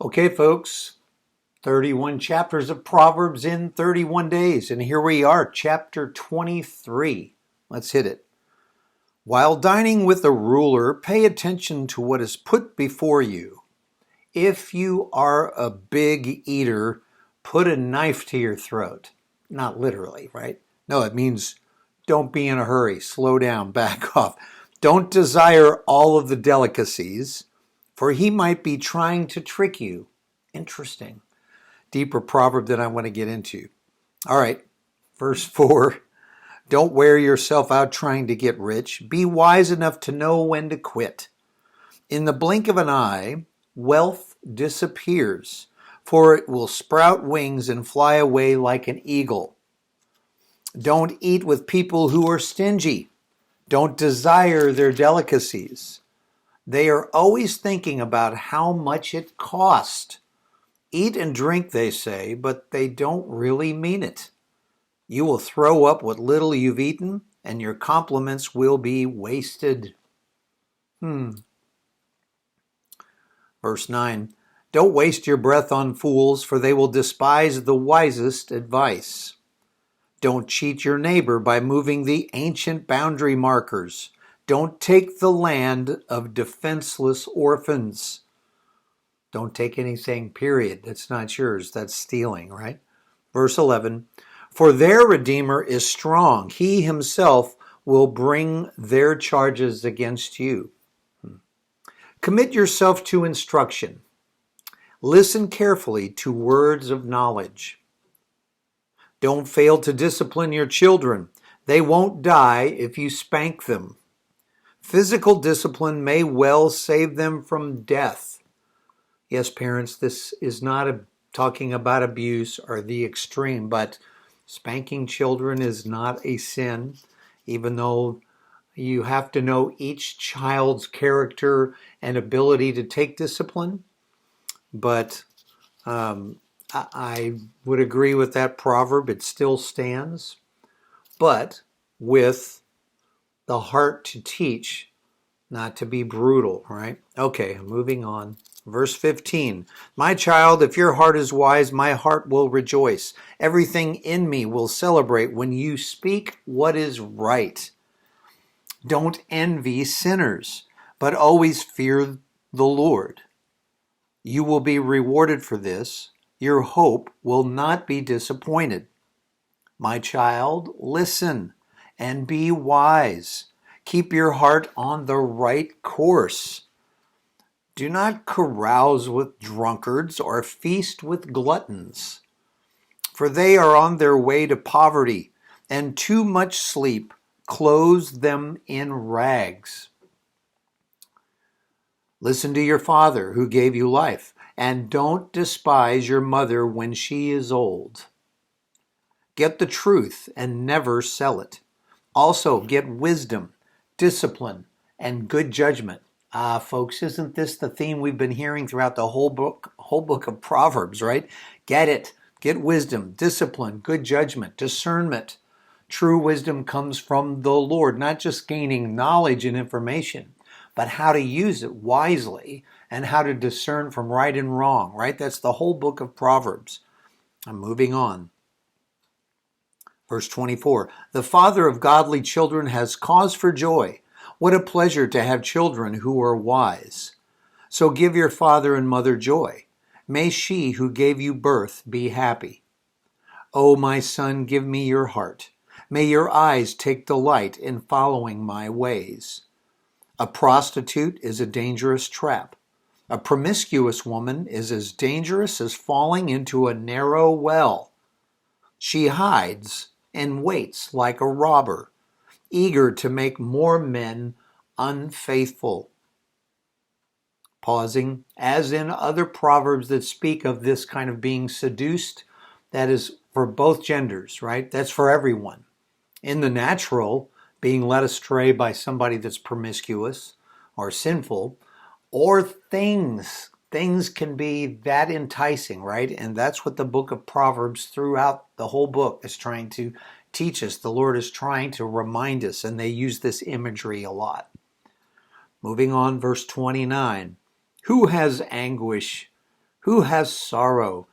Okay, folks, 31 chapters of Proverbs in 31 days. And here we are, chapter 23. Let's hit it. While dining with a ruler, pay attention to what is put before you. If you are a big eater, put a knife to your throat. Not literally, right? No, it means don't be in a hurry. Slow down, back off. Don't desire all of the delicacies, for he might be trying to trick you. Interesting. Deeper proverb that I want to get into. All right, verse 4. Don't wear yourself out trying to get rich. Be wise enough to know when to quit. In the blink of an eye, wealth disappears, for it will sprout wings and fly away like an eagle. Don't eat with people who are stingy. Don't desire their delicacies. They are always thinking about how much it cost. Eat and drink, they say, but they don't really mean it. You will throw up what little you've eaten, and your compliments will be wasted. Verse 9. Don't waste your breath on fools, for they will despise the wisest advice. Don't cheat your neighbor by moving the ancient boundary markers. Don't take the land of defenseless orphans. Don't take anything, period. That's not yours. That's stealing, right? Verse 11. For their Redeemer is strong. He himself will bring their charges against you. Commit yourself to instruction. Listen carefully to words of knowledge. Don't fail to discipline your children. They won't die if you spank them. Physical discipline may well save them from death. Yes, parents, this is not talking about abuse or the extreme, but spanking children is not a sin, even though you have to know each child's character and ability to take discipline. But I would agree with that proverb. It still stands, but with the heart to teach, not to be brutal, right? Okay, moving on. Verse 15, my child, if your heart is wise, my heart will rejoice. Everything in me will celebrate when you speak what is right. Don't envy sinners, but always fear the Lord. You will be rewarded for this. Your hope will not be disappointed. My child, listen and be wise. Keep your heart on the right course. Do not carouse with drunkards or feast with gluttons, for they are on their way to poverty, and too much sleep clothes them in rags. Listen to your father who gave you life, and don't despise your mother when she is old. Get the truth and never sell it. Also get wisdom, discipline, and good judgment. Folks, isn't this the theme we've been hearing throughout the whole book of Proverbs, right? Get it. Get wisdom, discipline, good judgment, discernment. True wisdom comes from the Lord, not just gaining knowledge and information, but how to use it wisely and how to discern from right and wrong, right? That's the whole book of Proverbs. I'm moving on. Verse 24, the father of godly children has cause for joy. What a pleasure to have children who are wise. So give your father and mother joy. May she who gave you birth be happy. O my son, give me your heart. May your eyes take delight in following my ways. A prostitute is a dangerous trap. A promiscuous woman is as dangerous as falling into a narrow well. She hides and waits like a robber, eager to make more men unfaithful. Pausing, as in other proverbs that speak of this kind of being seduced, that is for both genders, right? That's for everyone. In the natural, being led astray by somebody that's promiscuous or sinful, or things. Things can be that enticing, right? And that's what the book of Proverbs throughout the whole book is trying to teach us. The Lord is trying to remind us, and they use this imagery a lot. Moving on, verse 29. Who has anguish Who has sorrow?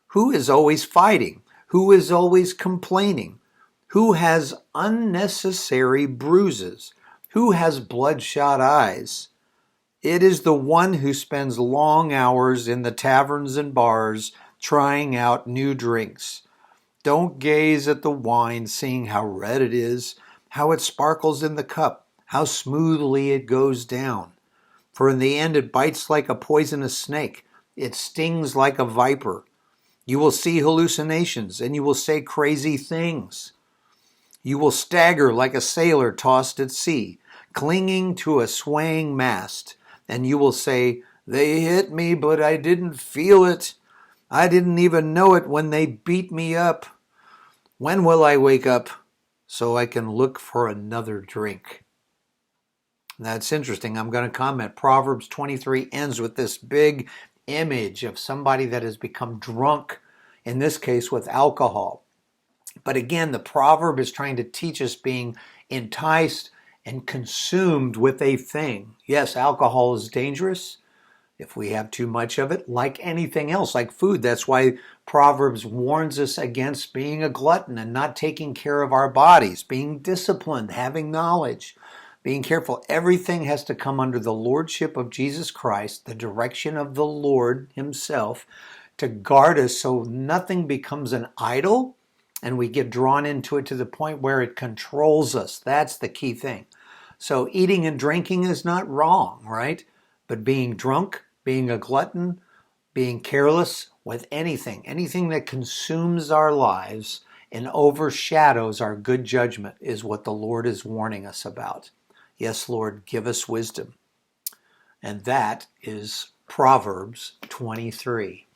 Who is always fighting? Who is always complaining? Who has unnecessary bruises? Who has bloodshot eyes? It is the one who spends long hours in the taverns and bars trying out new drinks. Don't gaze at the wine, seeing how red it is, how it sparkles in the cup, how smoothly it goes down. For in the end it bites like a poisonous snake. It stings like a viper. You will see hallucinations, and you will say crazy things. You will stagger like a sailor tossed at sea, clinging to a swaying mast, and you will say, "They hit me, but I didn't feel it. I didn't even know it when they beat me up. When will I wake up so I can look for another drink?" That's interesting. I'm going to comment. Proverbs 23 ends with this big image of somebody that has become drunk, in this case with alcohol. But again, the proverb is trying to teach us being enticed and consumed with a thing. Yes, alcohol is dangerous if we have too much of it, like anything else, like food. That's why Proverbs warns us against being a glutton and not taking care of our bodies, being disciplined, having knowledge, being careful. Everything has to come under the lordship of Jesus Christ, the direction of the Lord himself, to guard us so nothing becomes an idol and we get drawn into it to the point where it controls us. That's the key thing. So eating and drinking is not wrong, right? But being drunk, being a glutton, being careless with anything that consumes our lives and overshadows our good judgment is what the Lord is warning us about. Yes, Lord, give us wisdom. And that is Proverbs 23.